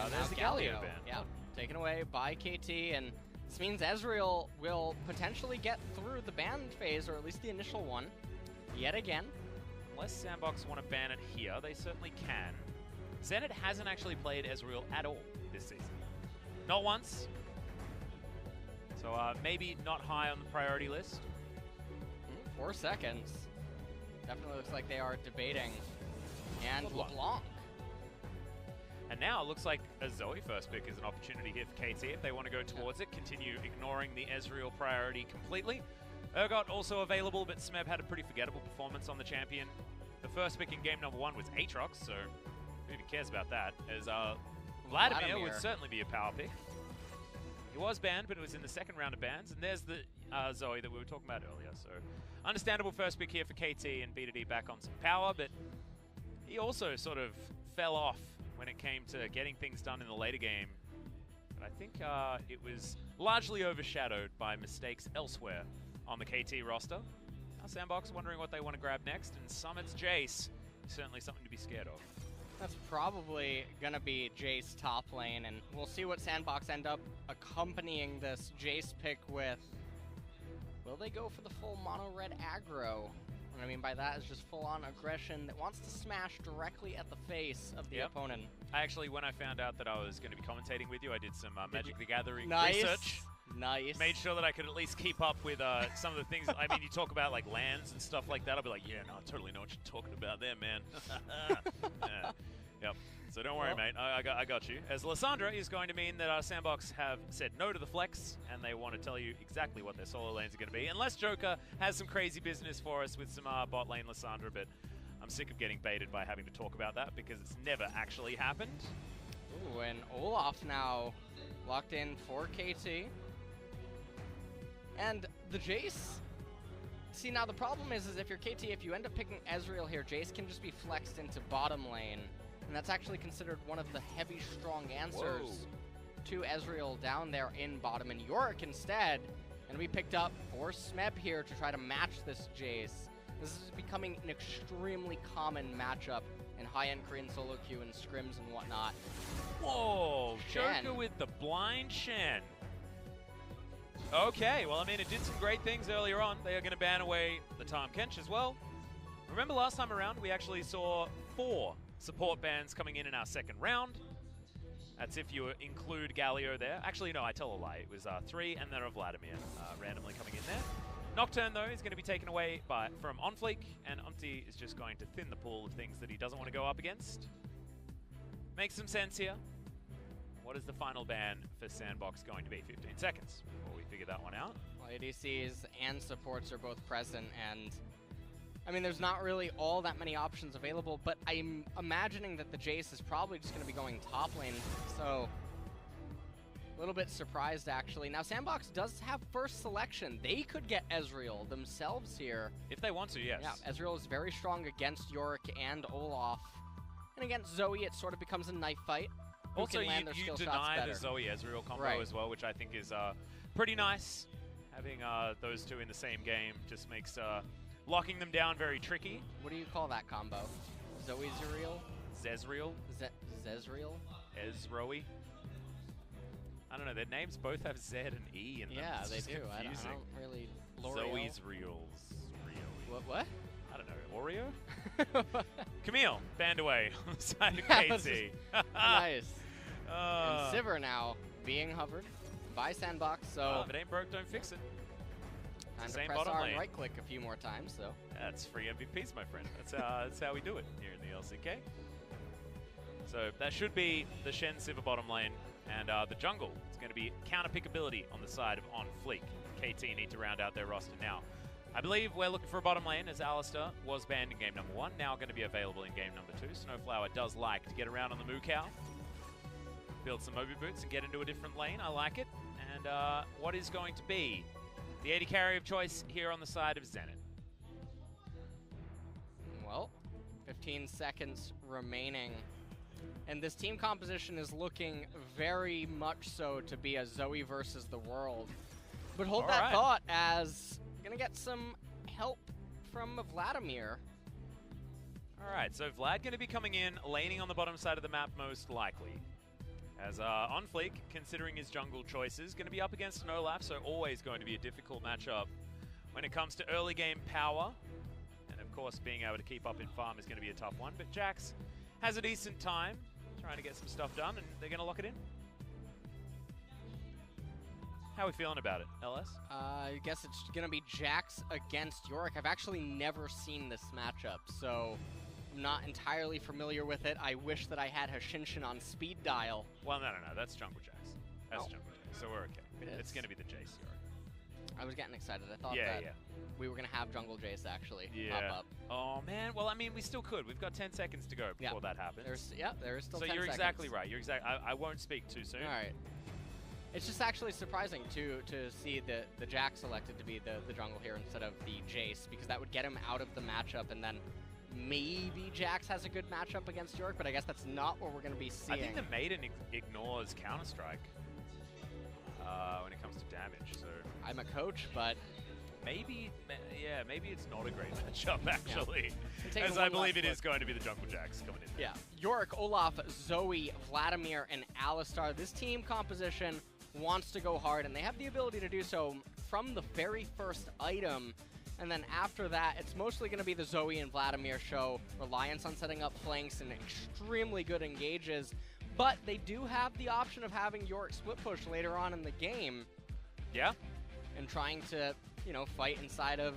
There's the Galio ban. Yeah, taken away by KT, and this means Ezreal will potentially get through the ban phase, or at least the initial one, yet again. Unless Sandbox want to ban it here, they certainly can. Zenit hasn't actually played Ezreal at all this season. Not once. So maybe not high on the priority list. 4 seconds. Definitely looks like they are debating. And LeBlanc. And now it looks like a Zoe first pick is an opportunity here for KT if they want to go towards it, continue ignoring the Ezreal priority completely. Urgot also available, but Smeb had a pretty forgettable performance on the champion. The first pick in game number 1 was Aatrox, so who even cares about that? As Vladimir would certainly be a power pick. He was banned, but it was in the second round of bans, and there's the Zoe that we were talking about earlier. So understandable first pick here for KT, and B2D back on some power, but he also sort of fell off when it came to getting things done in the later game. But I think it was largely overshadowed by mistakes elsewhere on the KT roster. Now Sandbox wondering what they want to grab next, and Summit's Jace, certainly something to be scared of. That's probably going to be Jace top lane, and we'll see what Sandbox end up accompanying this Jace pick with. Will they go for the full mono-red aggro? What I mean by that is just full-on aggression that wants to smash directly at the face of the opponent. I actually, when I found out that I was going to be commentating with you, I did some Magic the Gathering Nice. research. Nice. Made sure that I could at least keep up with some of the things. I mean, you talk about like lands and stuff like that. I'll be like, yeah, no, I totally know what you're talking about there, man. Yep. So don't worry, mate. I got you. As Lysandra is going to mean that Sandbox have said no to the flex, and they want to tell you exactly what their solo lanes are going to be. Unless Joker has some crazy business for us with some bot lane Lysandra, but I'm sick of getting baited by having to talk about that because it's never actually happened. Ooh, and Olaf now locked in for KT. And the Jace, see now the problem is if you're KT, if you end up picking Ezreal here, Jace can just be flexed into bottom lane. And that's actually considered one of the heavy, strong answers to Ezreal down there in bottom. And Yorick instead, and we picked up for Smeb here to try to match this Jace. This is becoming an extremely common matchup in high-end Korean solo queue and scrims and whatnot. Whoa, Shen. Joker with the blind Shen. Okay, well, I mean, it did some great things earlier on. They are going to ban away the Tahm Kench as well. Remember last time around, we actually saw 4 support bans coming in our second round. That's if you include Galio there. Actually, no, I tell a lie. It was 3 and then a Vladimir randomly coming in there. Nocturne, though, is going to be taken away from OnFleek, and Umti is just going to thin the pool of things that he doesn't want to go up against. Makes some sense here. What is the final ban for Sandbox going to be? 15 seconds before we figure that one out. Well, ADCs and supports are both present, and I mean, there's not really all that many options available, but I'm imagining that the Jace is probably just going to be going top lane, so a little bit surprised, actually. Now, Sandbox does have first selection. They could get Ezreal themselves here. If they want to, yes. Yeah, Ezreal is very strong against Yorick and Olaf. And against Zoe, it sort of becomes a knife fight. Who Also, can land their you skill shots deny better. the Zoe-Ezreal combo Right. as well, which I think is pretty nice. Having those two in the same game just makes locking them down very tricky. What do you call that combo? Zoe-Zerial? Zezreal? Zezreal? Ezroe? I don't know, their names both have Z and E in them. Yeah, It's they just do. I don't confusing. really... L'Oreal. Zoe's Reals. What? I don't know, Oreo? Camille, banned away on the side of That KT. was nice. And Sivir now being hovered by Sandbox, so if it ain't broke, don't fix it. time to same press bottom R lane. and right-click a few more times, so... That's free MVPs, my friend. That's how we do it here in the LCK. So that should be the Shen Sivir bottom lane, and the jungle is going to be counter-pickability on the side of OnFleek. KT need to round out their roster now. I believe we're looking for a bottom lane, as Alistair was banned in game number 1, now going to be available in game number 2. Snowflower does like to get around on the Moo Cow, build some Moby Boots and get into a different lane. I like it. And what is going to be the AD carry of choice here on the side of Zenit? Well, 15 seconds remaining. And this team composition is looking very much so to be a Zoe versus the world. But hold that thought, as gonna get some help from Vladimir. All right, so Vlad going to be coming in, laning on the bottom side of the map most likely. As on Fleek, considering his jungle choices, going to be up against an Olaf, so always going to be a difficult matchup when it comes to early game power. And of course, being able to keep up in farm is going to be a tough one. But Jax has a decent time trying to get some stuff done, and they're going to lock it in. How are we feeling about it, LS? I guess it's going to be Jax against Yorick. I've actually never seen this matchup, so I'm not entirely familiar with it. I wish that I had Hashinshin on speed dial. Well, no. That's Jungle Jax. That's Jungle Jax, so we're okay. It It's is. going to be the Jace Yorick. I was getting excited. I thought that we were going to have Jungle Jace actually pop up. Oh, man. Well, I mean, we still could. We've got 10 seconds to go before that happens. There is still 10 so seconds. you're exactly right. You're I won't speak too soon. All right. It's just actually surprising to see the Jax selected to be the jungle here instead of the Jace, because that would get him out of the matchup, and then maybe Jax has a good matchup against Yorick, but I guess that's not what we're going to be seeing. I think the Maiden ignores Counter-Strike when it comes to damage, so... I'm a coach, but... Maybe it's not a great matchup, actually. Yeah. As I believe it is going to be the Jungle Jax coming in. Yeah. Yorick, Olaf, Zoe, Vladimir, and Alistar. This team composition wants to go hard, and they have the ability to do so from the very first item. And then after that, it's mostly going to be the Zoe and Vladimir show. Reliance on setting up flanks and extremely good engages. But they do have the option of having Yorick split push later on in the game. Yeah. And trying to, fight inside of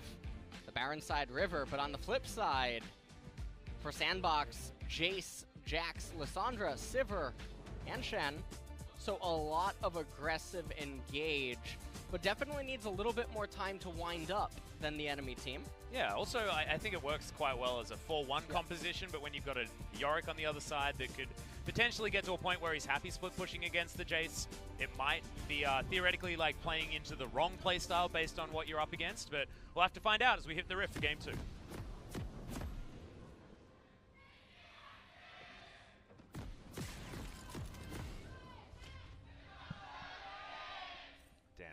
the Barrenside River. But on the flip side, for Sandbox, Jace, Jax, Lissandra, Sivir, and Shen. So a lot of aggressive engage, but definitely needs a little bit more time to wind up than the enemy team. Yeah, also I think it works quite well as a 4-1 composition, but when you've got a Yorick on the other side that could potentially get to a point where he's happy split pushing against the Jace, it might be theoretically like playing into the wrong playstyle based on what you're up against, but we'll have to find out as we hit the rift for game 2.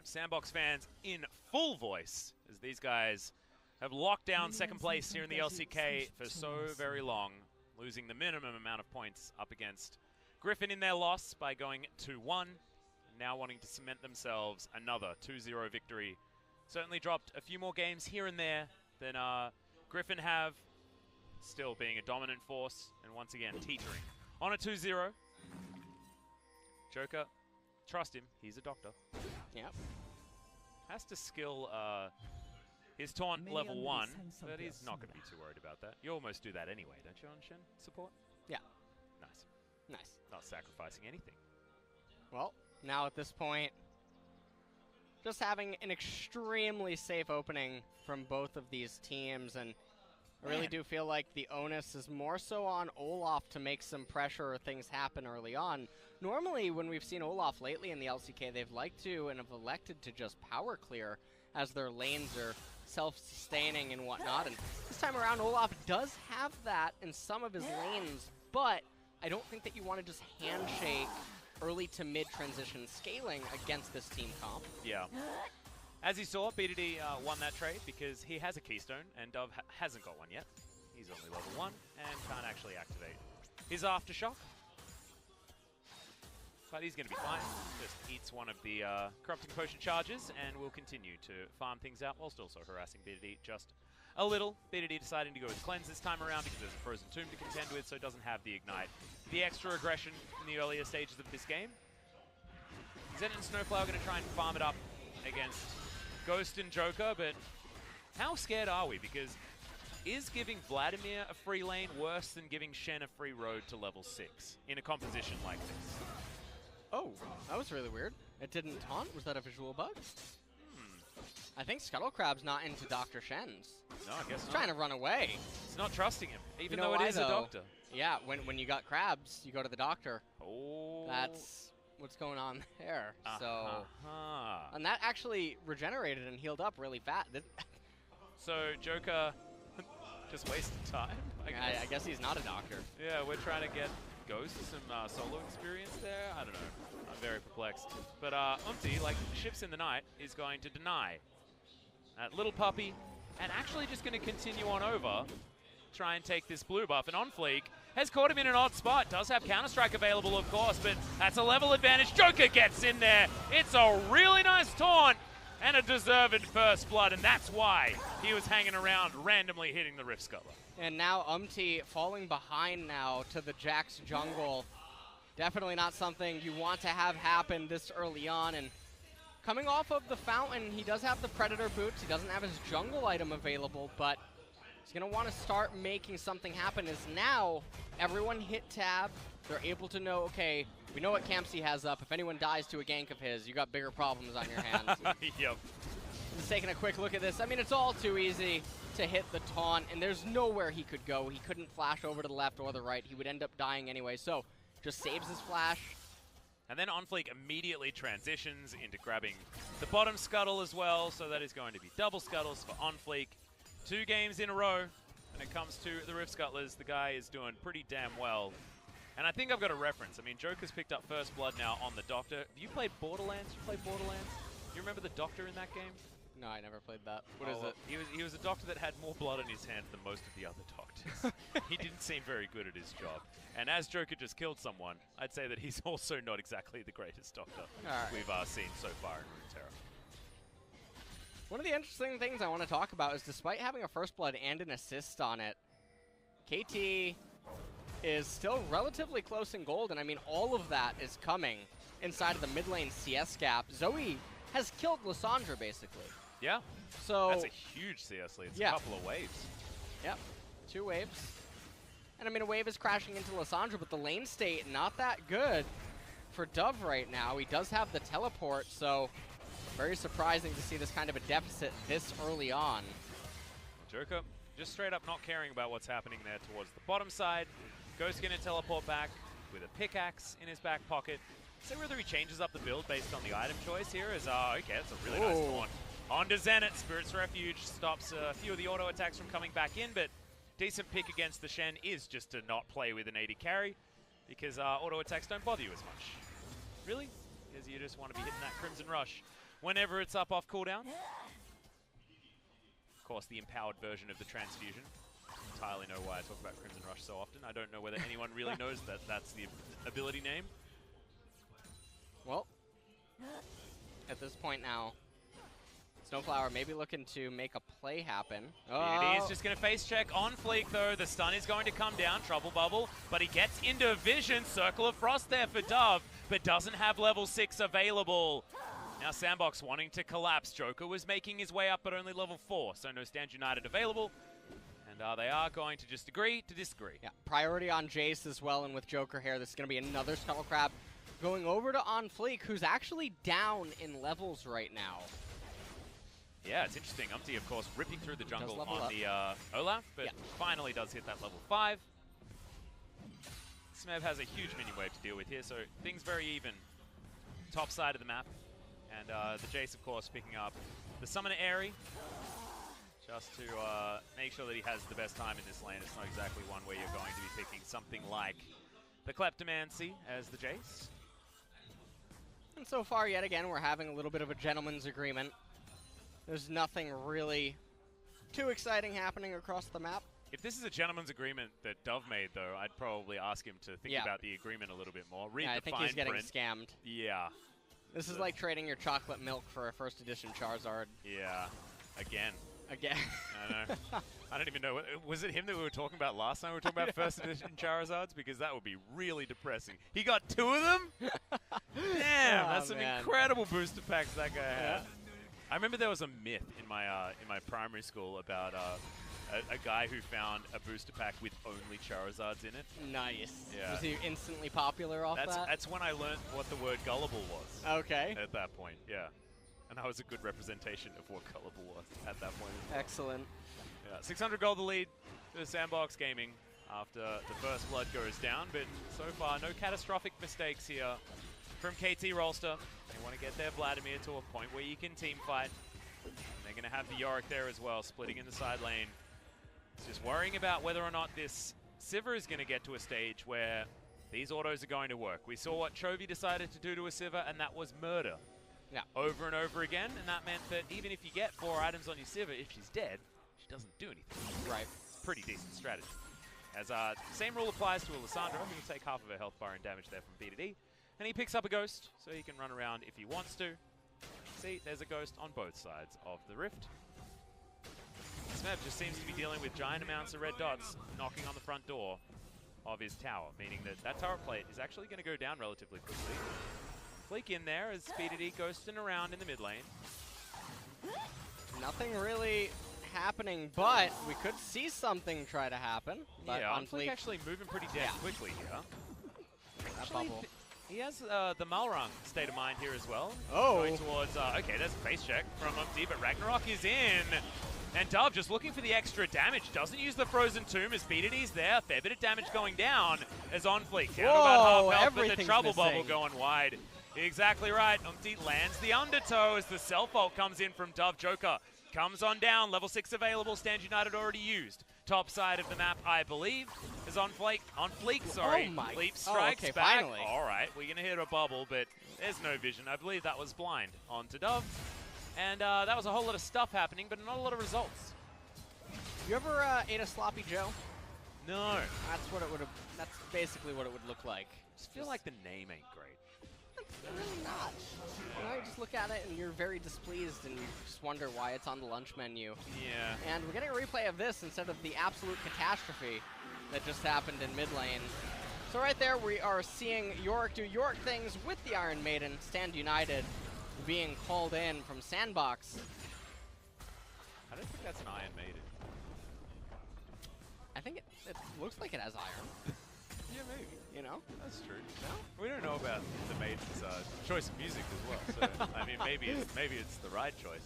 Sandbox fans in full voice as these guys have locked down second place here in the LCK for so very long, losing the minimum amount of points up against Griffin in their loss by going 2-1, now wanting to cement themselves another 2-0 victory. Certainly dropped a few more games here and there than Griffin have, still being a dominant force and once again teetering on a 2-0. Joker, trust him, he's a doctor. Yep. Has to skill his taunt level 1, but he's not going to be too worried about that. You almost do that anyway, don't you, on Shen support? Yeah. Nice. Nice. Not sacrificing anything. Well, now at this point, just having an extremely safe opening from both of these teams, and I really do feel like the onus is more so on Olaf to make some pressure or things happen early on. Normally, when we've seen Olaf lately in the LCK, they've liked to and have elected to just power clear as their lanes are self-sustaining and whatnot. And this time around, Olaf does have that in some of his lanes, but I don't think that you want to just handshake early to mid transition scaling against this team comp. Yeah. As you saw, BDD won that trade because he has a Keystone and Dove hasn't got one yet. He's only level 1 and can't actually activate his Aftershock. But he's going to be fine. Just eats one of the Corrupting Potion charges and will continue to farm things out whilst also harassing BDD just a little. BDD deciding to go with Cleanse this time around because there's a Frozen Tomb to contend with, so it doesn't have the Ignite. The extra aggression in the earlier stages of this game. Zen and Snowflower are going to try and farm it up against Ghost and Joker, but how scared are we? Because is giving Vladimir a free lane worse than giving Shen a free road to level 6 in a composition like this? Oh, that was really weird. It didn't taunt? Was that a visual bug? I think Scuttlecrab's not into Dr. Shen's. No, I guess He's not. trying to run away. He's not trusting him, even You know though it why, is a though? doctor. Yeah, when you got crabs, you go to the doctor. Oh. That's what's going on there. So, Uh-huh. and that actually regenerated and healed up really fast. So Joker just wasted time, I guess he's not a doctor. Yeah, we're trying to get Ghost some solo experience there. I don't know. I'm very perplexed. But Umti, like ships in the night, is going to deny that little puppy and actually just going to continue on over, try and take this blue buff. And on Fleek has caught him in an odd spot. Does have Counter-Strike available, of course, but that's a level advantage. Joker gets in there. It's a really nice taunt and a deserved first blood, and that's why he was hanging around, randomly hitting the Rift Scuttler. And now falling behind now to the Jax jungle. Definitely not something you want to have happen this early on. And coming off of the fountain, he does have the Predator boots. He doesn't have his jungle item available, but he's going to want to start making something happen. As now, everyone hit tab. They're able to know, okay, we know what Campsy has up. If anyone dies to a gank of his, you got bigger problems on your hands. Yep. Just taking a quick look at this. I mean, it's all too easy to hit the taunt, and there's nowhere he could go. He couldn't flash over to the left or the right. He would end up dying anyway, so just saves his flash. And then OnFleek immediately transitions into grabbing the bottom scuttle as well, so that is going to be double scuttles for OnFleek. 2 games in a row when it comes to the Rift Scuttlers. The guy is doing pretty damn well. And I think I've got a reference. I mean, Joker's picked up first blood now on the Doctor. Have you played Borderlands? You played Borderlands? You remember the Doctor in that game? No, I never played that. What is it? He was a doctor that had more blood on his hands than most of the other doctors. He didn't seem very good at his job. And as Joker just killed someone, I'd say that he's also not exactly the greatest doctor we've seen so far in Runeterra. One of the interesting things I want to talk about is despite having a first blood and an assist on it, KT is still relatively close in gold, and I mean all of that is coming inside of the mid lane CS gap. Zoe has killed Lissandra basically. Yeah. So that's a huge CS lead. It's a couple of waves. Yep. 2 waves. And I mean a wave is crashing into Lissandra, but the lane state not that good for Dove right now. He does have the teleport, so very surprising to see this kind of a deficit this early on. Joker just straight up not caring about what's happening there towards the bottom side. Ghost gonna teleport back with a pickaxe in his back pocket. So whether he changes up the build based on the item choice here is, okay, that's a really nice taunt. On to Zenit, Spirit's Refuge stops a few of the auto attacks from coming back in, but decent pick against the Shen is just to not play with an AD carry, because auto attacks don't bother you as much. Really? Because you just want to be hitting that Crimson Rush whenever it's up off cooldown. Of course, the empowered version of the transfusion. Entirely know why I talk about Crimson Rush so often. I don't know whether anyone really knows that that's the ability name. Well, at this point now, Snowflower maybe looking to make a play happen. It is just going to face check on Fleek, though. The stun is going to come down, Trouble Bubble, but he gets into vision. Circle of Frost there for Dove, but doesn't have level 6 available. Now Sandbox wanting to collapse. Joker was making his way up, but only level 4, so no Stand United available. And they are going to just agree to disagree. Yeah, priority on Jace as well, and with Joker here, this is going to be another Scuttle Crab going over to On Fleek, who's actually down in levels right now. Yeah, it's interesting. Umti, of course, ripping through the jungle on the Olaf, but finally does hit that level 5. Smeb has a huge minion wave to deal with here, so things very even. Top side of the map. And the Jace, of course, picking up the Summoner Aerie, just to make sure that he has the best time in this lane. It's not exactly one where you're going to be picking something like the Kleptomancy as the Jace. And so far, yet again, we're having a little bit of a gentleman's agreement. There's nothing really too exciting happening across the map. If this is a gentleman's agreement that Dove made, though, I'd probably ask him to think about the agreement a little bit more. Read the I think fine he's getting print. scammed. Yeah. This is like trading your chocolate milk for a first edition Charizard. Yeah. Again. Again. I know. I don't even know. Was it him that we were talking about last time we were talking about first edition Charizards? Because that would be really depressing. He got 2 of them? Damn, that's some incredible booster packs that guy had. I remember there was a myth in my primary school about a guy who found a booster pack with only Charizards in it. Nice. Yeah. Was he instantly popular off that? That's when I learned what the word gullible was. Okay. At that point, yeah. And that was a good representation of what gullible was at that point as well. Excellent. Yeah, 600 gold the lead for Sandbox Gaming after the first blood goes down, but so far no catastrophic mistakes here from KT Rolster. They want to get their Vladimir to a point where you can team fight. And they're going to have the Yorick there as well, splitting in the side lane. It's just worrying about whether or not this Sivir is going to get to a stage where these autos are going to work. We saw what Chovy decided to do to a Sivir, and that was murder. Yeah. Over and over again, and that meant that even if you get 4 items on your Sivir, if she's dead, she doesn't do anything. Right. It's a pretty decent strategy. As same rule applies to Alessandro. He'll take half of her health bar and damage there from BDD. And he picks up a Ghost, so he can run around if he wants to. See, there's a Ghost on both sides of the Rift. Smeb just seems to be dealing with giant amounts of red dots knocking on the front door of his tower, meaning that that turret plate is actually going to go down relatively quickly. Fleek in there as BDD ghosting around in the mid lane. Nothing really happening, but we could see something try to happen. But yeah, on Fleek actually moving pretty damn quickly here. Actually, he has the Malrung state of mind here as well. Oh. Going towards, okay, there's a face check from UmpD, but Ragnarok is in. And Dove just looking for the extra damage. Doesn't use the Frozen Tomb as BDD's there. Fair bit of damage going down as on Fleek. Down to about half health, but the Trouble Bubble going wide. Exactly right. UmpD lands the Undertow as the self-ult comes in from Dove. Joker comes on down. Level 6 available. Stand United already used. Top side of the map, I believe, is on Fleek, sorry. Oh my. Leap strikes okay, back. Finally. All right, we're going to hit a bubble, but there's no vision. I believe that was blind onto Dove. And that was a whole lot of stuff happening, but not a lot of results. You ever ate a sloppy Joe? No. That's what it would have. That's basically what it would look like. Just feel like the name ain't great. It's really not. You know, you just look at it and you're very displeased, and you just wonder why it's on the lunch menu. Yeah. And we're getting a replay of this instead of the absolute catastrophe that just happened in mid lane. So right there, we are seeing Yorick do Yorick things with the Iron Maiden. Stand United being called in from Sandbox. I don't think that's an Iron Maiden. I think it looks like it has iron. Yeah, maybe. You know? That's true. No? We don't know about the Maiden's choice of music as well, so I mean, maybe it's the right choice.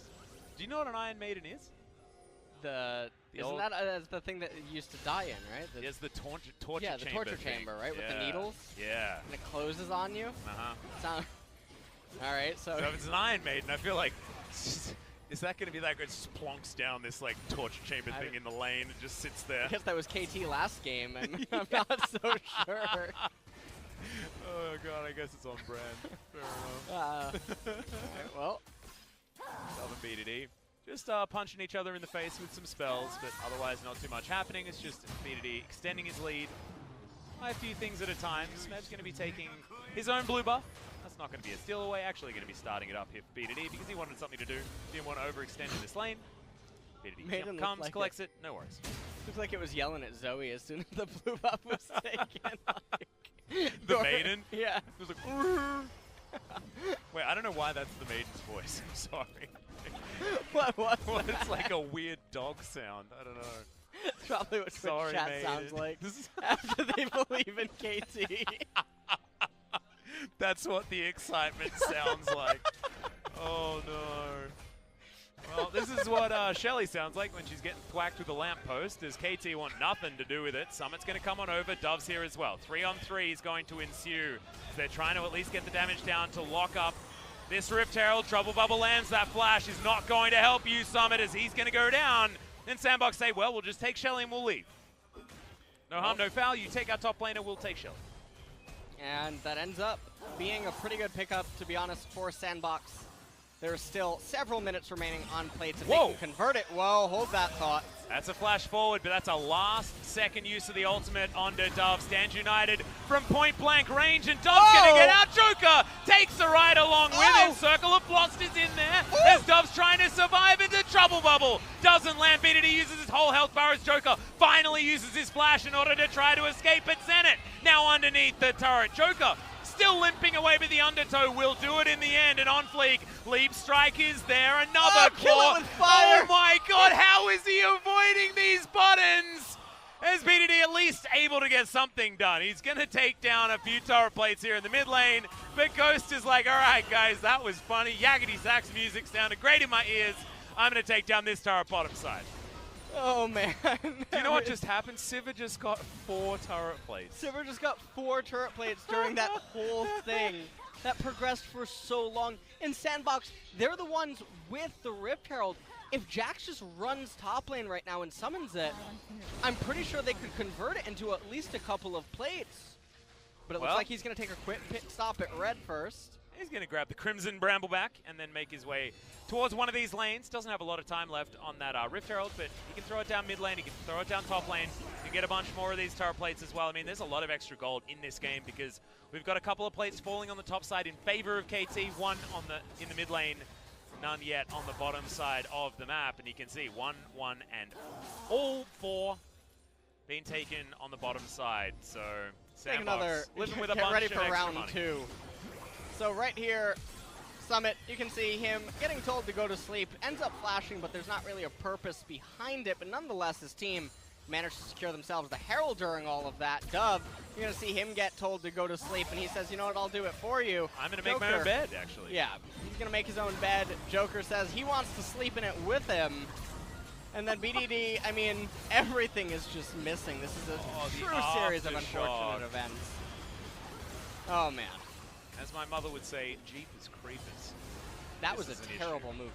Do you know what an Iron Maiden is? Isn't that the thing that you used to die in, right? Yes, the torture chamber. Yeah, the torture chamber, right? With the needles? Yeah. And it closes on you? Uh-huh. Alright, so if it's an Iron Maiden, I feel like, is that going to be like it just plonks down this like torture chamber thing in the lane and just sits there? I guess that was KT last game, and I'm not so sure. Oh god, I guess it's on brand. Fair enough. Alright, well. Dove and BDD. Just punching each other in the face with some spells, but otherwise not too much happening. It's just BDD extending his lead by a few things at a time. Smeb's going to be taking his own blue buff. That's not going to be a steal away. Actually going to be starting it up here for BDD because he wanted something to do. Didn't want to overextend in this lane. BDD comes, like collects it. No worries. Looks like it was yelling at Zoe as soon as the blue buff was taken. The Maiden? Yeah. It was like, wait, I don't know why that's the Maiden's voice. I'm sorry. What was that? It's like a weird dog sound. I don't know. It's probably what Twitch chat Maiden. sounds like after they believe in KT. That's what the excitement sounds like. Oh no. Well, this is what Shelly sounds like when she's getting thwacked with a lamppost, as KT want nothing to do with it. Summit's going to come on over. Dove's here as well. 3-on-3 is going to ensue. So they're trying to at least get the damage down to lock up this Rift Herald. Trouble Bubble lands. That flash is not going to help you, Summit, as he's going to go down. Then Sandbox say, well, we'll just take Shelly and we'll leave. No harm, no foul. You take our top laner, we'll take Shelly. And that ends up being a pretty good pickup, to be honest, for Sandbox. There's still several minutes remaining on plates if they can convert it. Whoa, hold that thought. That's a flash forward, but that's a last-second use of the ultimate onto Dove. Stand United from point-blank range, and Dove's going to get out. Joker takes the ride along with him. Circle of Frost is in there as Dove's trying to survive into Trouble Bubble. Doesn't land. BDD uses his whole health bar as Joker finally uses his flash in order to try to escape, but Zenit now underneath the turret. Joker still limping away, but the Undertow will do it in the end. And on Fleek, Leap Strike is there. Another claw. Kill it with fire. Oh my god, how is he avoiding these buttons? As BDD at least able to get something done. He's going to take down a few turret plates here in the mid lane. But Ghost is like, all right, guys, that was funny. Yakety Sax music sounded great in my ears. I'm going to take down this turret bottom side. Oh, man. Do you know what just happened? Sivir just got 4 turret plates. Sivir just got 4 turret plates during that whole thing. That progressed for so long. In Sandbox, they're the ones with the Rift Herald. If Jax just runs top lane right now and summons it, I'm pretty sure they could convert it into at least a couple of plates. But it looks like he's going to take a quick pit stop at red first. He's going to grab the Crimson Brambleback and then make his way towards one of these lanes. Doesn't have a lot of time left on that Rift Herald, but he can throw it down mid lane, he can throw it down top lane, he can get a bunch more of these turret plates as well. I mean, there's a lot of extra gold in this game because we've got a couple of plates falling on the top side in favor of KT, one on in the mid lane, none yet on the bottom side of the map. And you can see 1, 1, and all 4 being taken on the bottom side. So Sandbox living with a bunch ready of for extra round money. 2. So right here, Summit, you can see him getting told to go to sleep, ends up flashing, but there's not really a purpose behind it. But nonetheless, his team managed to secure themselves the Herald during all of that. Dub, you're going to see him get told to go to sleep, and he says, you know what, I'll do it for you. I'm going to make my own bed, actually. Yeah, he's going to make his own bed. Joker says he wants to sleep in it with him. And then BDD, I mean, everything is just missing. This is a true series of unfortunate events. Oh, man. As my mother would say, Jeepers Creepers. That was a terrible movie.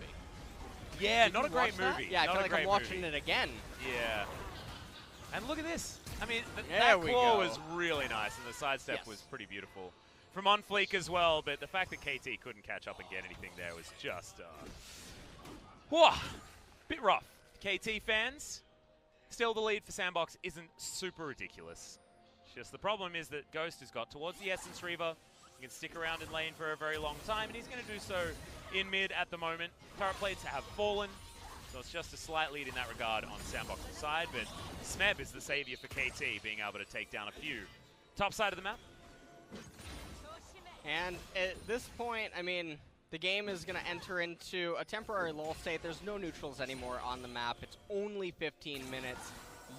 Yeah, Did not you a great watch that? movie. Yeah, I not feel a like I'm great watching movie. it again. Yeah. And look at this. I mean, There that we claw go. was really nice, and the sidestep Yes. was pretty beautiful. From on fleek as well, but the fact that KT couldn't catch up and get anything there was just, whoa, bit rough. KT fans, still the lead for Sandbox isn't super ridiculous. It's just the problem is that Ghost has got towards the Essence Reaver. He can stick around in lane for a very long time, and he's going to do so in mid at the moment. Turret plates have fallen, so it's just a slight lead in that regard on Sandbox's side, but Smeb is the savior for KT, being able to take down a few. Top side of the map. And at this point, I mean, the game is going to enter into a temporary lull state. There's no neutrals anymore on the map. It's only 15 minutes.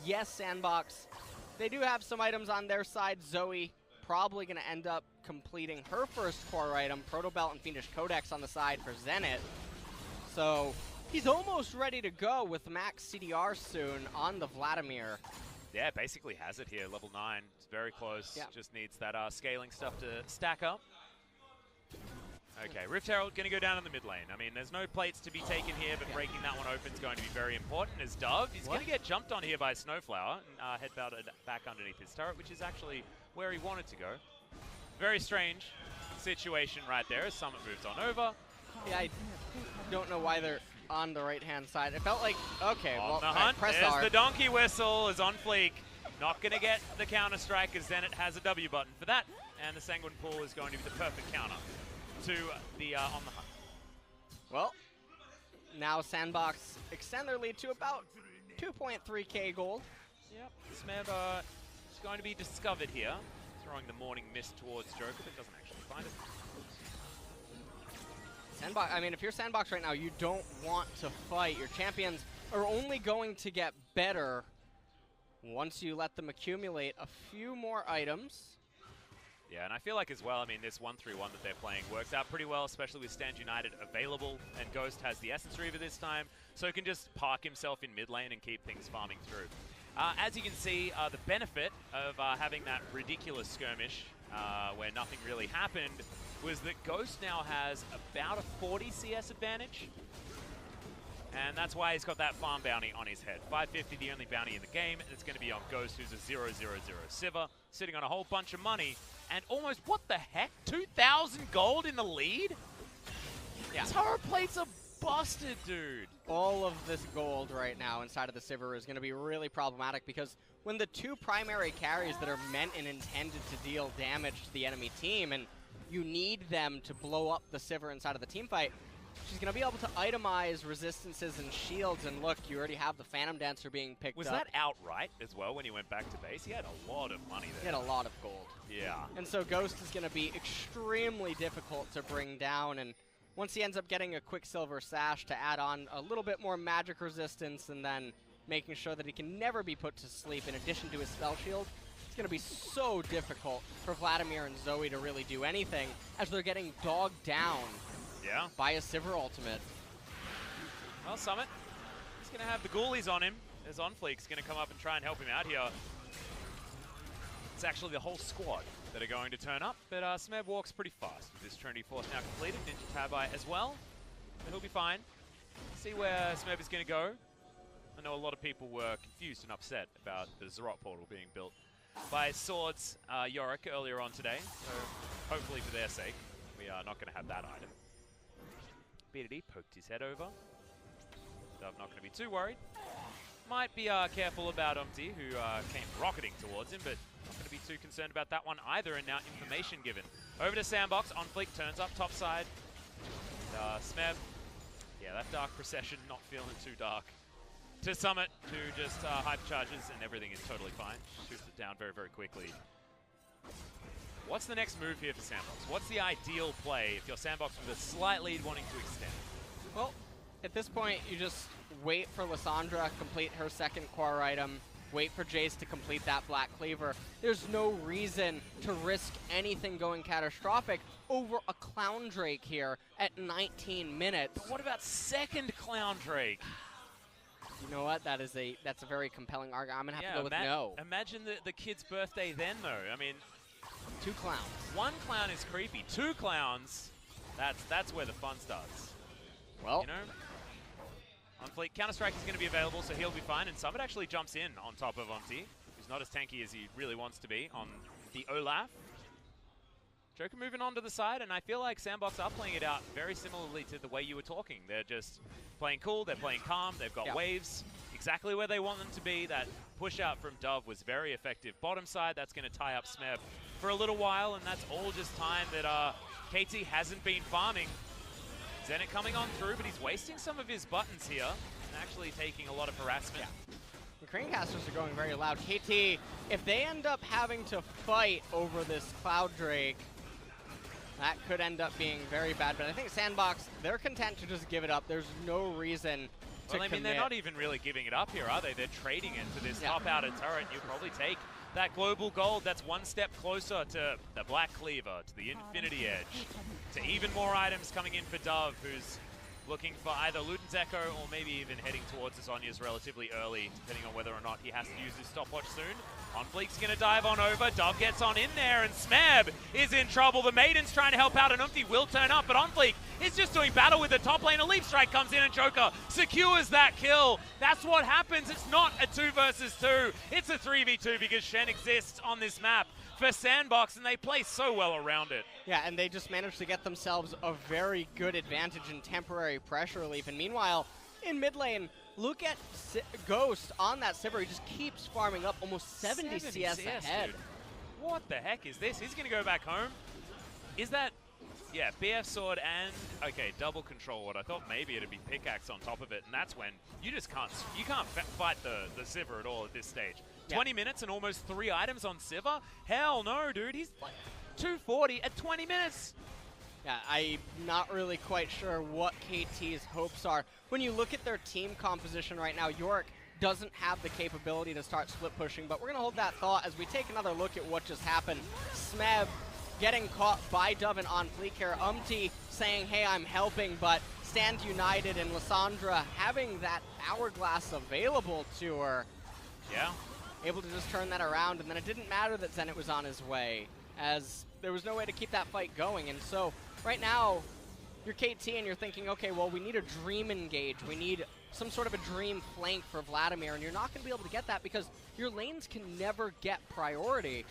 Yes, Sandbox, they do have some items on their side. Zoe probably going to end up completing her first core item, Proto Belt and Fiendish Codex on the side for Zenit. So he's almost ready to go with max CDR soon on the Vladimir. Yeah, basically has it here, level 9. It's very close. Yeah. Just needs that scaling stuff to stack up. Okay, Rift Herald going to go down in the mid lane. I mean, there's no plates to be taken here, but breaking that one open is going to be very important. As Dove, he's going to get jumped on here by Snowflower and headbutted back underneath his turret, which is actually where he wanted to go. Very strange situation right there as Summit moves on over. Yeah, I don't know why they're on the right-hand side. It felt like, okay, On well, the hunt, press there's R. the donkey whistle is on fleek. Not going to get the counter-strike as Zenit has a W button for that. And the Sanguine Pool is going to be the perfect counter to the on the hunt. Well, now Sandbox extend their lead to about 2.3k gold. Yep, Smeb is going to be discovered here. Throwing the morning mist towards Joker, but doesn't actually find it. Sandbox, I mean, if you're Sandbox right now, you don't want to fight. Your champions are only going to get better once you let them accumulate a few more items. Yeah, and I feel like as well, I mean, this 1-3-1 that they're playing works out pretty well, especially with Stand United available, and Ghost has the Essence Reaver this time, so he can just park himself in mid lane and keep things farming through. As you can see, the benefit of having that ridiculous skirmish where nothing really happened was that Ghost now has about a 40 CS advantage. And that's why he's got that farm bounty on his head. 550, the only bounty in the game, and it's going to be on Ghost, who's a 0-0-0 Sivir, sitting on a whole bunch of money, and almost, what the heck, 2,000 gold in the lead? Yeah. Turret plates are busted, dude. All of this gold right now inside of the Sivir is going to be really problematic because when the two primary carries that are meant and intended to deal damage to the enemy team, and you need them to blow up the Sivir inside of the team fight, she's going to be able to itemize resistances and shields, and look, you already have the Phantom Dancer being picked up. Was that outright as well when he went back to base? He had a lot of money He there. had a lot of gold. Yeah. And so Ghost is going to be extremely difficult to bring down, and once he ends up getting a Quicksilver Sash to add on a little bit more magic resistance and then making sure that he can never be put to sleep in addition to his spell shield, it's going to be so difficult for Vladimir and Zoe to really do anything as they're getting dogged down by a Sivir ultimate. Well, Summit, he's going to have the ghoulies on him. As OnFleek's going to come up and try and help him out here. It's actually the whole squad that are going to turn up, but Smeb walks pretty fast with this Trinity Force now completed. Ninja Tabai as well, but he'll be fine. See where Smeb is going to go. I know a lot of people were confused and upset about the Zarot portal being built by Swords Yorick earlier on today, so hopefully for their sake, we are not going to have that item. BDD poked his head over. So I'm not going to be too worried. might be careful about Umti, who came rocketing towards him, but not going to be too concerned about that one either, and now information given. Over to Sandbox, on fleek, turns up top side. Smeb, yeah, that Dark Procession not feeling too dark. To Summit, who just hypercharges, and everything is totally fine. Shoots it down very, very quickly. What's the next move here for Sandbox? What's the ideal play if you're Sandbox with a slight lead wanting to extend? Well, at this point, you just wait for Lissandra, complete her second core item, wait for Jace to complete that Black Cleaver. There's no reason to risk anything going catastrophic over a Clown Drake here at 19 minutes. But what about second Clown Drake? You know what? That's a very compelling argument. I'm going to have to go with no. Imagine the kid's birthday then, though. I mean, 2 clowns. 1 clown is creepy. 2 clowns, that's where the fun starts. Well, you know, on fleek, Counter-Strike is going to be available, so he'll be fine. And Summit actually jumps in on top of Umti, who's not as tanky as he really wants to be on the Olaf. Joker moving on to the side, and I feel like Sandbox are playing it out very similarly to the way you were talking. They're just playing cool, they're playing calm, they've got waves exactly where they want them to be. That push out from Dove was very effective. Bottom side, that's going to tie up Smeb for a little while, and that's all just time that KT hasn't been farming. Zenit coming on through, but he's wasting some of his buttons here and actually taking a lot of harassment. Yeah. The Cranecasters are going very loud. KT, if they end up having to fight over this Cloud Drake, that could end up being very bad. But I think Sandbox, they're content to just give it up. There's no reason to Well, I mean, they're not even really giving it up here, are they? They're trading it for this top outer turret. You'll probably take that global gold. That's one step closer to the Black Cleaver, to the Infinity Edge, to even more items coming in for Dove, who's looking for either Luden's Echo or maybe even heading towards the Zhonya's relatively early, depending on whether or not he has to use his stopwatch soon. On Fleek's going to dive on over. Dove gets on in there, and Smeb is in trouble. The Maiden's trying to help out, and Umti will turn up, but On Fleek is just doing battle with the top lane. A Leaf Strike comes in, and Joker secures that kill. That's what happens. It's not a 2 versus 2. It's a 3v2 because Shen exists on this map for Sandbox, and they play so well around it. Yeah, and they just managed to get themselves a very good advantage in temporary pressure relief. And meanwhile, in mid lane, look at Ghost on that Sivir. He just keeps farming up, almost 70 CS ahead. Dude. What the heck is this? He's going to go back home. Is that... Yeah, BF Sword and, okay, double control ward. I thought maybe it'd be pickaxe on top of it, and that's when you just can't, fight the Sivir at all at this stage. 20 minutes and almost 3 items on Sivir? Hell no, dude. He's like 240 at 20 minutes. Yeah, I'm not really quite sure what KT's hopes are. When you look at their team composition right now, York doesn't have the capability to start split pushing, but we're going to hold that thought as we take another look at what just happened. Smeb getting caught by Dove and On Fleek here. Umti saying, hey, I'm helping, but Stand United and Lissandra having that hourglass available to her. Yeah. Able to just turn that around, and then it didn't matter that Zenit was on his way, as there was no way to keep that fight going. And so, right now, you're KT and you're thinking, okay, well, we need a dream engage. We need some sort of a dream flank for Vladimir, and you're not going to be able to get that because your lanes can never get priority.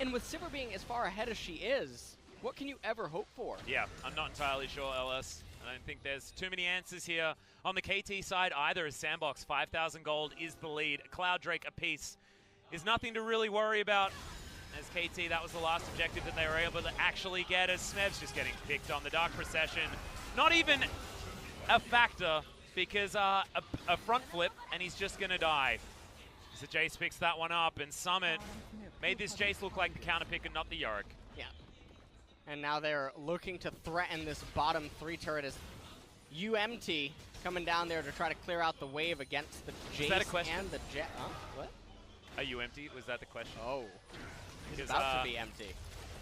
And with Sivir being as far ahead as she is, what can you ever hope for? Yeah, I'm not entirely sure, LS. I don't think there's too many answers here on the KT side either, as Sandbox, 5,000 gold is the lead. Cloud Drake apiece is nothing to really worry about. As KT, that was the last objective that they were able to actually get, as Smeb's just getting picked on the Dark Procession. Not even a factor, because a front flip, and he's just going to die. So Jace picks that one up, and Summit made this Jace look like the counter pick and not the Yorick. Yeah. And now they're looking to threaten this bottom 3 turret as UMT coming down there to try to clear out the wave against the Jace and the Jet. Huh? What? Are you empty? Was that the question? Oh. He's about to be empty.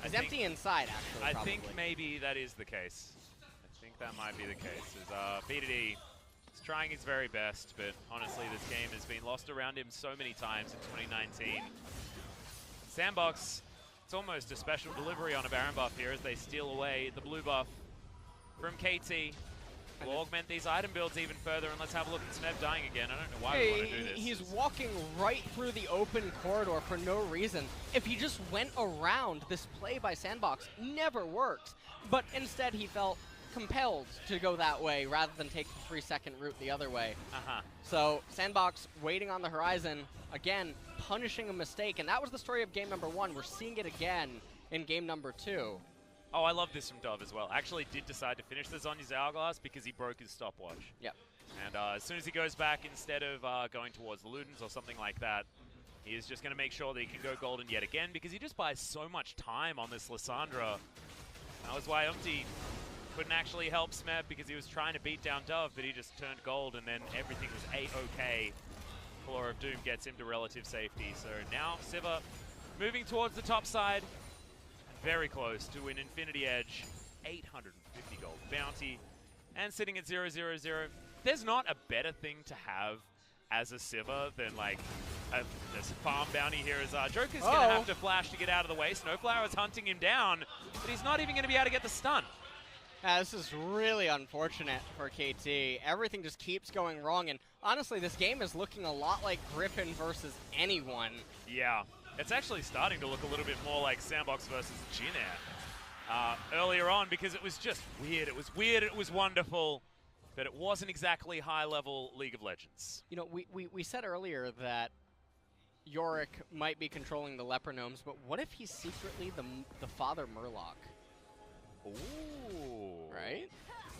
He's empty inside, actually, I think maybe that is the case. I think that might be the case. As B2D is trying his very best, but honestly, this game has been lost around him so many times in 2019. Sandbox, it's almost a special delivery on a Baron buff here as they steal away the blue buff from KT. We'll augment these item builds even further, and let's have a look at Smeb dying again. I don't know why we want to do this. He's walking right through the open corridor for no reason. If he just went around, this play by Sandbox never worked. But instead he felt, compelled to go that way rather than take the 3-second route the other way. Uh-huh. So Sandbox waiting on the horizon, again, punishing a mistake. And that was the story of game number 1. We're seeing it again in game number 2. Oh, I love this from Dove as well. Actually did decide to finish the Zhonya's Hourglass because he broke his stopwatch. Yep. And as soon as he goes back, instead of going towards the Ludens or something like that, he is just going to make sure that he can go golden yet again because he just buys so much time on this Lissandra. That was why Umti couldn't actually help Smeb because he was trying to beat down Dove, but he just turned gold and then everything was A-OK. Floor of Doom gets him to relative safety. So now Sivir moving towards the top side. Very close to an Infinity Edge. 850 gold bounty. And sitting at 0-0-0. There's not a better thing to have as a Sivir than like this farm bounty here as Joker's going to have to flash to get out of the way. Snowflower's hunting him down, but he's not even going to be able to get the stun. This is really unfortunate for KT. Everything just keeps going wrong, and honestly, this game is looking a lot like Griffin versus anyone. Yeah, it's actually starting to look a little bit more like Sandbox versus Jin Air earlier on because it was just weird. It was weird, it was wonderful, but it wasn't exactly high-level League of Legends. You know, we said earlier that Yorick might be controlling the Leper Gnomes, but what if he's secretly the Father Murloc? Ooh. Right?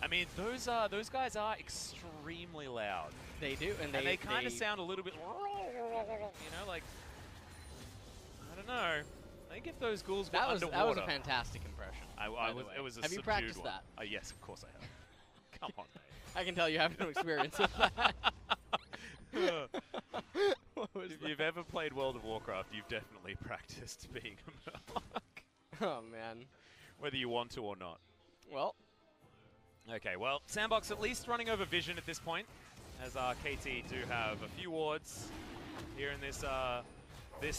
I mean, those guys are extremely loud. They do, and they kind of sound a little bit, you know, like, I don't know. I think if those ghouls were underwater. That was a fantastic impression. It was a Have you subdued practiced one. that? Yes, of course I have. Come on, mate. I can tell you have no experience with that. If you've ever played World of Warcraft, you've definitely practiced being a Murloc. Oh, man. Whether you want to or not. Well. Okay, well, Sandbox at least running over Vision at this point, as KT do have a few wards here in this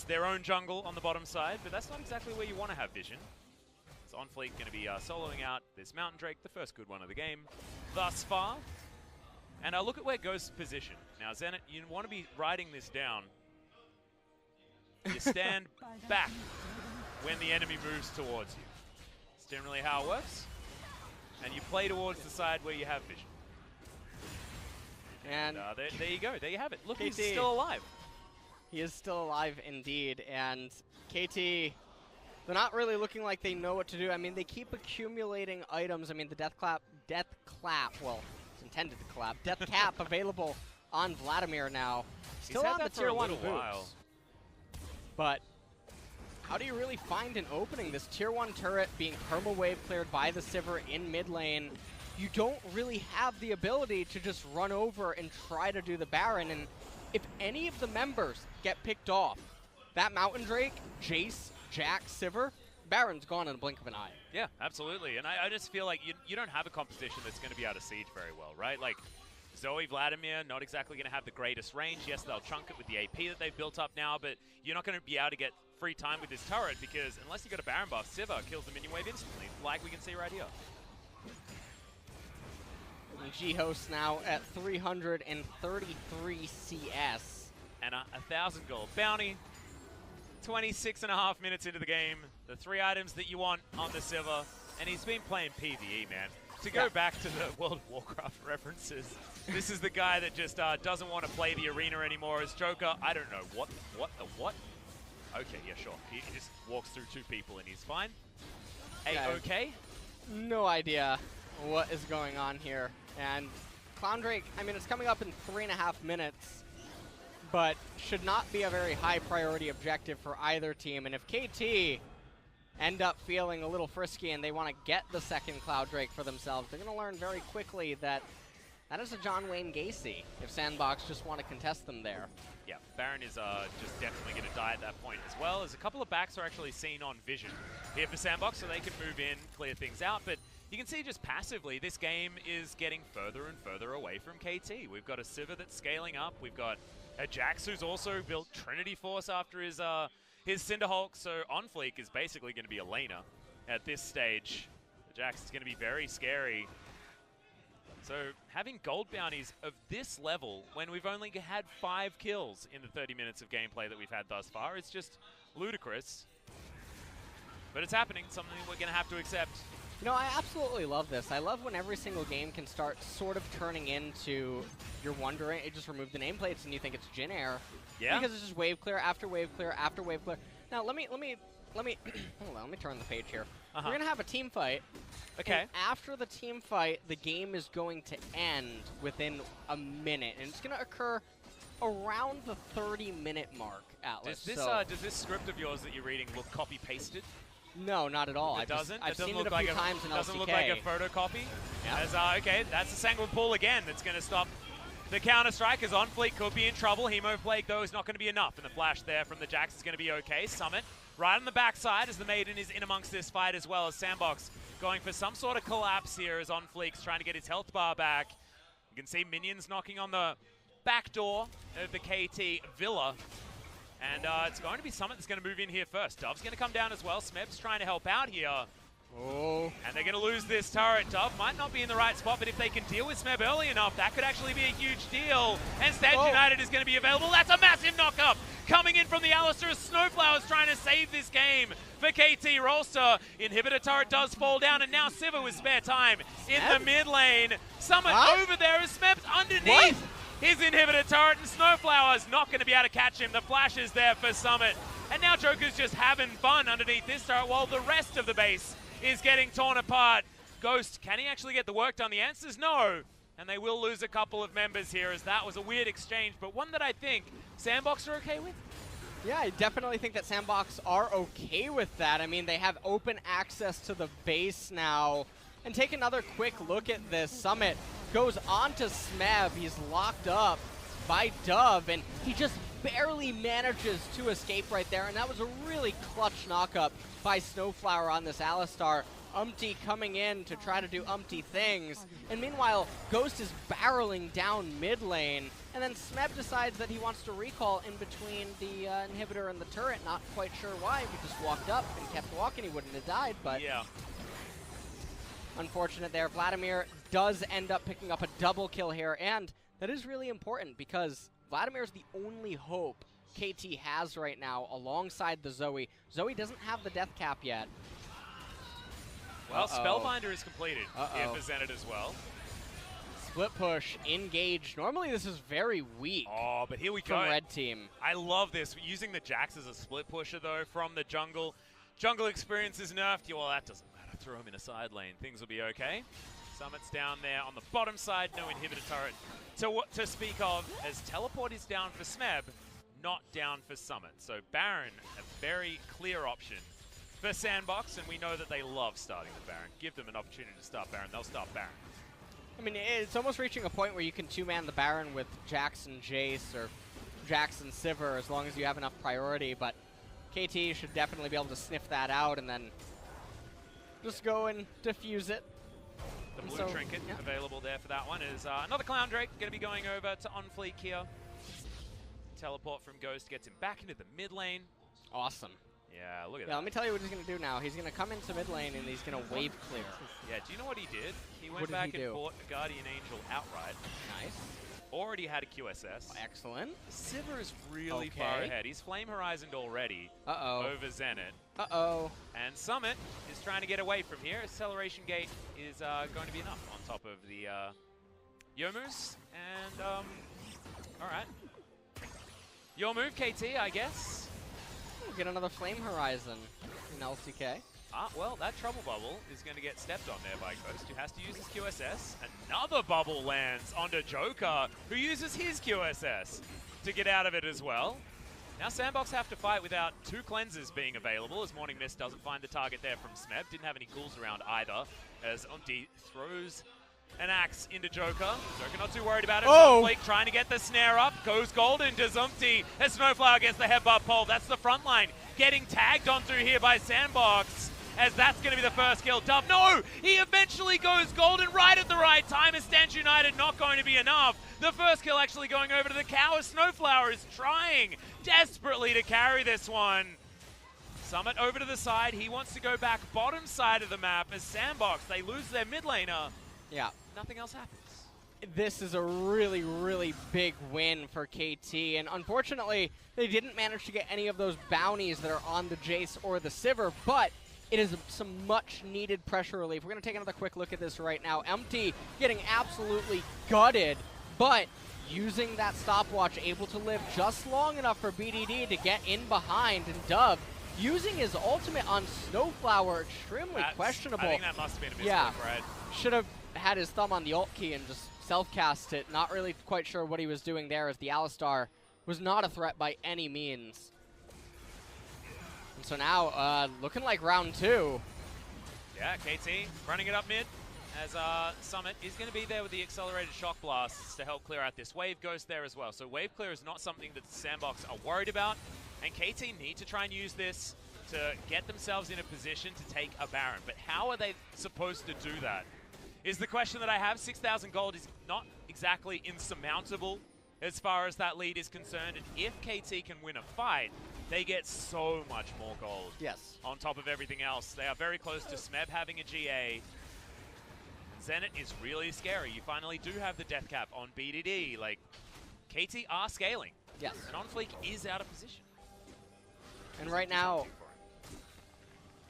their own jungle on the bottom side, but that's not exactly where you want to have Vision. So On Fleet going to be soloing out this Mountain Drake, the first good one of the game thus far. And look at where Ghost's position. Now, Zenit, you want to be riding this down. You stand back when the enemy moves towards you. It's generally how it works. And you play towards the side where you have Vision. And there you go. There you have it. Look, KT, he's still alive. He is still alive indeed. And KT, they're not really looking like they know what to do. I mean, they keep accumulating items. I mean, the Death Clap, well, it's intended to clap. Death Cap available on Vladimir now. Still on the tier 1 boots. But how do you really find an opening? This tier 1 turret being perma-wave cleared by the Sivir in mid lane. You don't really have the ability to just run over and try to do the Baron. And if any of the members get picked off, that Mountain Drake, Jace, Jack, Sivir, Baron's gone in a blink of an eye. Yeah, absolutely. And I just feel like you don't have a composition that's going to be out of siege very well, right? Like, Zoe, Vladimir, not exactly going to have the greatest range. Yes, they'll chunk it with the AP that they've built up now, but you're not going to be able to get free time with this turret because unless you got a Baron buff, Sivir kills the minion wave instantly, like we can see right here. G-Host now at 333 CS. And 1,000 gold bounty. 26.5 minutes into the game. The 3 items that you want on the Sivir. And he's been playing PvE, man. To go back to the World of Warcraft references, this is the guy that just doesn't want to play the arena anymore as Joker. I don't know. What? Okay, yeah, sure. He just walks through 2 people and he's fine. A-okay? No idea what is going on here. And Clown Drake, I mean, it's coming up in 3.5 minutes, but should not be a very high priority objective for either team. And if KT end up feeling a little frisky and they want to get the second Cloud Drake for themselves, they're going to learn very quickly that that is a John Wayne Gacy if Sandbox just want to contest them there. Yeah, Baron is just definitely going to die at that point as well, as a couple of backs are actually seen on Vision here for Sandbox, so they can move in, clear things out. But you can see just passively, this game is getting further and further away from KT. We've got a Sivir that's scaling up. We've got a Jax who's also built Trinity Force after his Cinderhulk. So Onfleek is basically going to be a laner at this stage. The Jax is going to be very scary. So having gold bounties of this level when we've only had 5 kills in the 30 minutes of gameplay that we've had thus far is just ludicrous. But it's happening, something we're going to have to accept. You know, I absolutely love this. I love when every single game can start sort of turning into, you're wondering, it just removed the nameplates and you think it's Jin Air. Yeah. Because it's just wave clear after wave clear after wave clear. Now, let me hold on, let me turn the page here. We're going to have a team fight. Okay. And after the team fight, the game is going to end within a minute. And it's going to occur around the 30-minute mark, Atlas. Does this script of yours that you're reading look copy-pasted? No, not at all. It doesn't? I've seen look it a like few times in LCK. Doesn't look like a photocopy? Yeah. Okay, that's a Sanguine Pool again that's going to stop the counter-strike, as On Fleet could be in trouble. Hemo Plague, though, is not going to be enough, and the flash there from the Jax is going to be okay. Summit right on the backside as the Maiden is in amongst this fight, as well as Sandbox going for some sort of collapse here as On Fleek's trying to get his health bar back. You can see minions knocking on the back door of the KT Villa. And it's going to be Summit that's going to move in here first. Dove's going to come down as well. Smeb's trying to help out here. Oh. And they're going to lose this turret. Dove might not be in the right spot, but if they can deal with Smeb early enough, that could actually be a huge deal. And Stand United is going to be available. That's a massive knock-up coming in from the Alistair. Snowflower's trying to save this game for KT Rolster. Inhibitor turret does fall down, and now Siva with spare time in the mid lane. Summit over there as Smeb's underneath his inhibitor turret, and Snowflower's not going to be able to catch him. The flash is there for Summit. And now Joker's just having fun underneath this turret while the rest of the base is getting torn apart. Ghost, can he actually get the work done? The answer's no. And they will lose a couple of members here, as that was a weird exchange, but one that I think Sandbox are okay with. Yeah, I definitely think that Sandbox are okay with that. I mean, they have open access to the base now. And take another quick look at this. Summit goes on to Smeb. He's locked up by Dove, and he just barely manages to escape right there. And that was a really clutch knock-up by Snowflower on this Alistar. Umpty coming in to try to do Umpty things. And meanwhile, Ghost is barreling down mid lane. And then Smeb decides that he wants to recall in between the inhibitor and the turret. Not quite sure why. He just walked up and kept walking. He wouldn't have died, but yeah. Unfortunate there. Vladimir does end up picking up a double kill here. And that is really important because Vladimir is the only hope KT has right now alongside the Zoe. Zoe doesn't have the death cap yet. Well, Spellbinder is completed here for Zenit as well. Split push, engaged. Normally this is very weak. Oh, but here we go. From red team. I love this. Using the Jax as a split pusher, though, from the jungle. Jungle experience is nerfed. Well, that doesn't matter. Throw him in a side lane. Things will be okay. Summit's down there on the bottom side. No inhibitor turret to speak of, as teleport is down for Smeb, not down for Summit. So Baron, a very clear option for Sandbox, and we know that they love starting the Baron. Give them an opportunity to start Baron, they'll start Baron. I mean, it's almost reaching a point where you can two-man the Baron with Jax and Jace or Jax and Sivir as long as you have enough priority, but KT should definitely be able to sniff that out and then just go and defuse it. The blue trinket available there for that one is another Clown Drake going to be going over to On Fleek here. Teleport from Ghost gets him back into the mid lane. Awesome. Yeah, look at that. Let me tell you what he's going to do now. He's going to come into mid lane and he's going to wave clear. Yeah, do you know what he did? He went back and bought a Guardian Angel outright. Nice. Already had a QSS. Excellent. Sivir is really far ahead. He's Flame Horizoned already over Zenit. And Summit is trying to get away from here. Acceleration Gate is going to be enough on top of the Youmu's. And, all right. Your move, KT, I guess. We'll get another Flame Horizon in LCK. Well, that Trouble Bubble is going to get stepped on there by Ghost, who has to use his QSS. Another bubble lands onto Joker, who uses his QSS to get out of it as well. Now Sandbox have to fight without two cleansers being available, as Morning Mist doesn't find the target there from Smeb. Didn't have any ghouls around either, as Umpty throws an axe into Joker. Joker not too worried about it. Flake trying to get the snare up. Goes golden to Zumpty as Snowflower gets the headbutt pole. That's the front line getting tagged onto here by Sandbox, as that's going to be the first kill. Dove, no! He eventually goes golden right at the right time, as Stand United not going to be enough. The first kill actually going over to the cow, as Snowflower is trying desperately to carry this one. Summit over to the side. He wants to go back bottom side of the map as Sandbox. They lose their mid laner. Yeah. Nothing else happens. This is a really, really big win for KT, and unfortunately, they didn't manage to get any of those bounties that are on the Jace or the Sivir, but it is some much-needed pressure relief. We're going to take another quick look at this right now. Empty getting absolutely gutted, but using that stopwatch, able to live just long enough for BDD to get in behind, and Dove using his ultimate on Snowflower, extremely questionable. I think that must have been a misclick, yeah, right? Should have had his thumb on the ult key and just self-cast it. Not really quite sure what he was doing there, as the Alistar was not a threat by any means. And so now, looking like round 2. Yeah, KT running it up mid, as Summit is going to be there with the accelerated shock blasts to help clear out this wave. Ghost there as well. So wave clear is not something that Sandbox are worried about, and KT need to try and use this to get themselves in a position to take a Baron. But how are they supposed to do that is the question that I have. 6,000 gold is not exactly insurmountable as far as that lead is concerned, and if KT can win a fight, they get so much more gold. Yes. On top of everything else. They are very close to Smeb having a GA. Zenit is really scary. You finally do have the death cap on BDD. Like, KT are scaling. Yes. And OnFleek is out of position. And right now,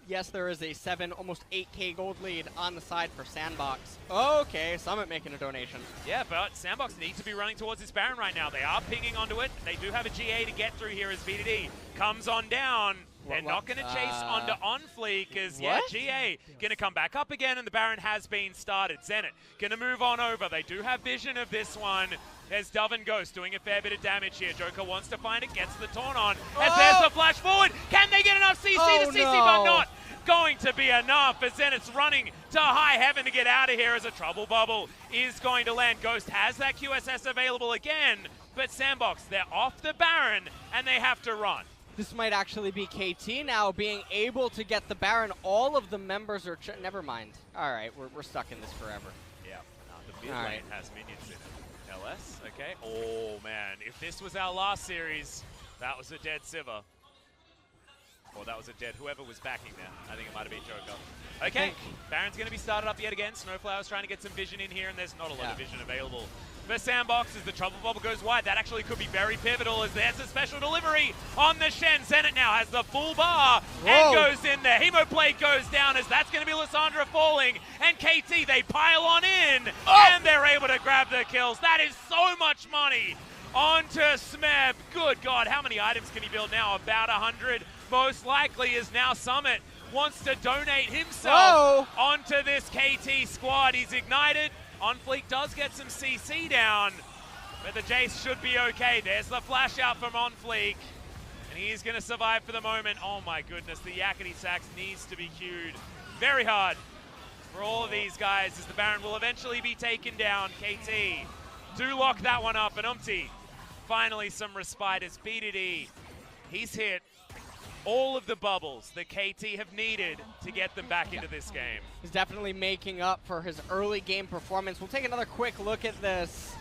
yes, there is a 7, almost 8K gold lead on the side for Sandbox. Okay, Summit making a donation. Yeah, but Sandbox need to be running towards this Baron right now. They are pinging onto it. They do have a GA to get through here as BDD comes on down. They're not going to chase onto OnFleek, because, yeah, GA going to come back up again, and the Baron has been started. Zenit going to move on over. They do have vision of this one. There's Dove and Ghost doing a fair bit of damage here. Joker wants to find it, gets the taunt on. As there's the flash forward. Can they get enough CC to CC, but not going to be enough, as Zenit's running to high heaven to get out of here, as a trouble bubble is going to land. Ghost has that QSS available again, but Sandbox, they're off the Baron, and they have to run. This might actually be KT now being able to get the Baron. All of the members are... Never mind. All right, we're stuck in this forever. Yeah, the mid lane has minions in it. LS, okay. Oh, man. If this was our last series, that was a dead Sivir. Or that was a dead whoever was backing there. I think it might have been Joker. Okay, Baron's going to be started up yet again. Snowflower's trying to get some vision in here, and there's not a lot of vision available for Sandbox as the trouble bubble goes wide. That actually could be very pivotal, as there's a special delivery on the Shen. Zenit now has the full bar and goes in there. Hemoplate goes down, as that's going to be Lissandra falling, and KT, they pile on in, and they're able to grab the kills. That is so much money onto Smeb. Good God, how many items can he build now? About 100. Most likely is now Summit wants to donate himself onto this KT squad. He's ignited. OnFleek does get some CC down, but the Jace should be okay. There's the flash out from OnFleek, and he's going to survive for the moment. Oh my goodness, the Yakety Sax needs to be queued very hard for all of these guys, as the Baron will eventually be taken down. KT do lock that one up, and finally some respite as BDD, he's hit all of the bubbles that KT have needed to get them back into this game. He's definitely making up for his early game performance. We'll take another quick look at this.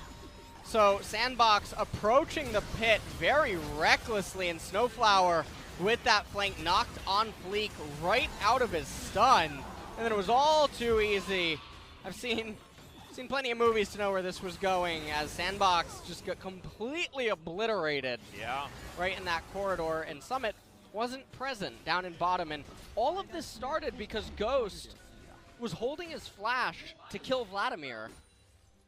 So Sandbox approaching the pit very recklessly, and Snowflower with that flank knocked OnFleek right out of his stun. And then it was all too easy. I've seen plenty of movies to know where this was going, as Sandbox just got completely obliterated right in that corridor, and Summit wasn't present down in bottom. And all of this started because Ghost was holding his flash to kill Vladimir,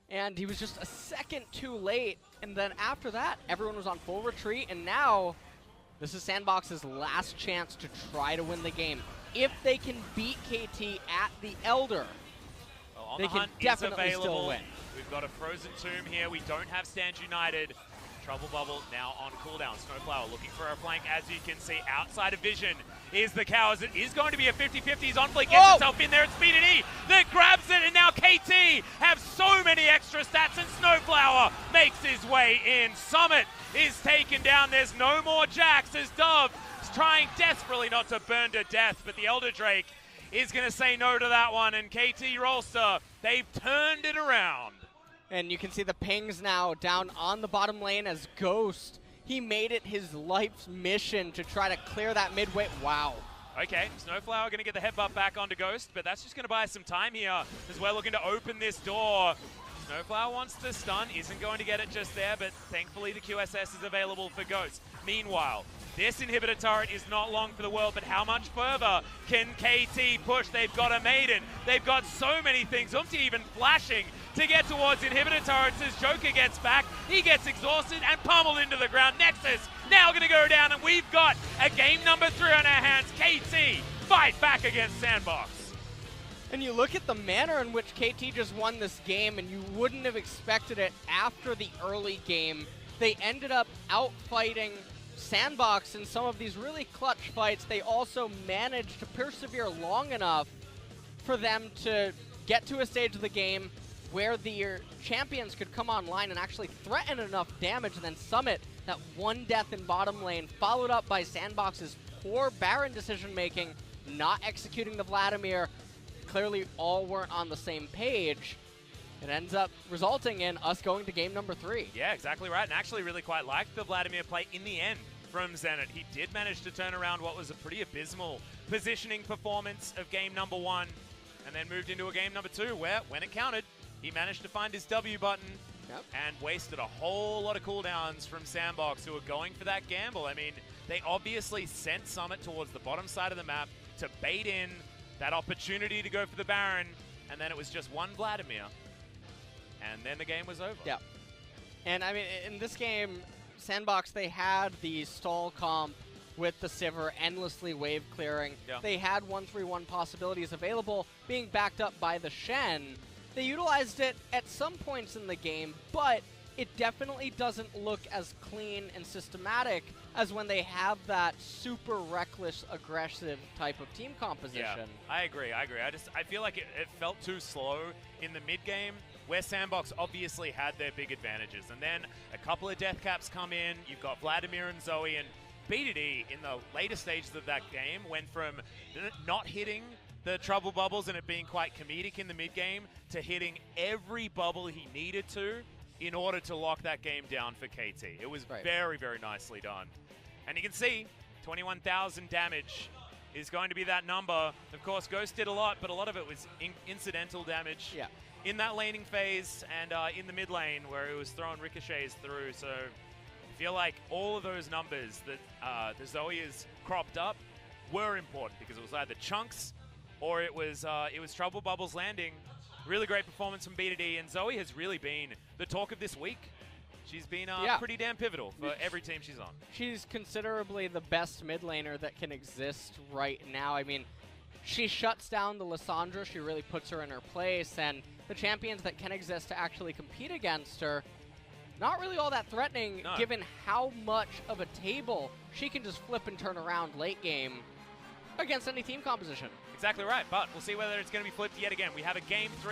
and he was just a second too late. And then after that, everyone was on full retreat, and now this is Sandbox's last chance to try to win the game. If they can beat KT at the Elder, well, they can definitely still win. We've got a Frozen Tomb here. We don't have Stand United. Trouble bubble now on cooldown. Snowflower looking for a flank, as you can see. Outside of vision is the cow, as it is going to be a 50-50 as OnFleek gets itself in there. It's BDD that grabs it, and now KT have so many extra stats, and Snowflower makes his way in. Summit is taken down. There's no more Jax, as Dove is trying desperately not to burn to death, but the Elder Drake is going to say no to that one, and KT Rolster, they've turned it around. And you can see the pings now down on the bottom lane, as Ghost, he made it his life's mission to try to clear that midway. Wow. Okay, Snowflower going to get the headbutt back onto Ghost, but that's just going to buy some time here, as we're looking to open this door. Snowflower wants to stun, isn't going to get it just there, but thankfully the QSS is available for Ghost. Meanwhile, this inhibitor turret is not long for the world, but how much further can KT push? They've got a Maiden. They've got so many things. Umti even flashing to get towards inhibitor turrets as Joker gets back. He gets exhausted and pummeled into the ground. Nexus now going to go down, and we've got a game number 3 on our hands. KT fight back against Sandbox. And you look at the manner in which KT just won this game, and you wouldn't have expected it after the early game. They ended up outfighting Sandbox in some of these really clutch fights. They also managed to persevere long enough for them to get to a stage of the game where the champions could come online and actually threaten enough damage, and then Summit, that one death in bottom lane, followed up by Sandbox's poor Baron decision-making, not executing the Vladimir. Clearly all weren't on the same page. It ends up resulting in us going to game number 3. Yeah, exactly right, and actually really quite liked the Vladimir play in the end from Zenit. He did manage to turn around what was a pretty abysmal positioning performance of game number 1, and then moved into a game number 2 where, when it counted, he managed to find his W button and wasted a whole lot of cooldowns from Sandbox, who were going for that gamble. I mean, they obviously sent Summit towards the bottom side of the map to bait in that opportunity to go for the Baron, and then it was just one Vladimir, and then the game was over. Yeah. And I mean, in this game, Sandbox, they had the stall comp with the Sivir endlessly wave clearing. Yeah. They had 1-3-1 possibilities available, being backed up by the Shen. They utilized it at some points in the game, but it definitely doesn't look as clean and systematic as when they have that super reckless, aggressive type of team composition. Yeah, I agree. I feel like it felt too slow in the mid game, where Sandbox obviously had their big advantages. And then a couple of death caps come in. You've got Vladimir and Zoe, and B2D in the later stages of that game went from not hitting the trouble bubbles and it being quite comedic in the mid game to hitting every bubble he needed to in order to lock that game down for KT. It was very, very nicely done. And you can see 21,000 damage is going to be that number. Of course, Ghost did a lot, but a lot of it was incidental damage in that laning phase and in the mid lane where it was throwing ricochets through. So I feel like all of those numbers that the Zoe has cropped up were important, because it was either chunks or it was trouble bubbles landing. Really great performance from B2D, and Zoe has really been the talk of this week. She's been pretty damn pivotal for every team she's on. She's considerably the best mid laner that can exist right now. I mean, she shuts down the Lissandra, she really puts her in her place, and the champions that can exist to actually compete against her, not really all that threatening, given how much of a table she can just flip and turn around late game against any team composition. Exactly right, but we'll see whether it's going to be flipped yet again. We have a game 3.